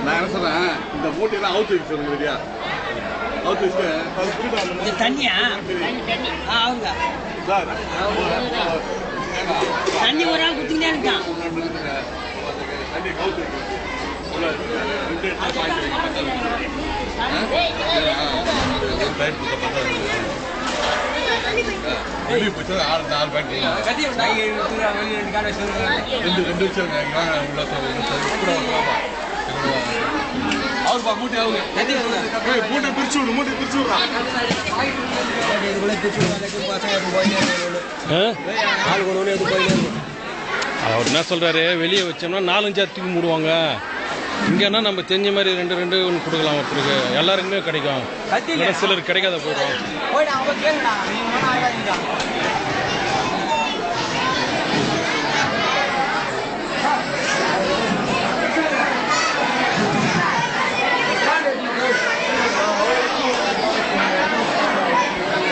நான் என்ன சொல்றேன், இந்த மூட்டையெல்லாம் அவுத்து வைக்க சொல்லுங்க இல்லையா? அவுத்து வச்சுட்டு தண்ணியா அவங்க தண்ணி ஒரு ஆள் குத்திக்கிட்டே இருக்கான். தண்ணி கவுத்து வெளியே போச்சு 4 பேண்ட் 2 நிமிஷம் அவர் மூட்டை மூட்டை பிரிச்சு விடு மூட்டை பிரிச்சு விடுறான். அவர் என்ன சொல்றாரு, வெளியே வச்சோம்னா 4-5 தூக்கி மூடுவாங்க. இங்கன்னா நம்ம தெரிஞ்ச மாதிரி 2 ஒன்று கொடுக்கலாம். ஒருத்தருக்கு எல்லாருக்குமே கிடைக்கும், சிலருக்கு கிடைக்காத போயிடும்.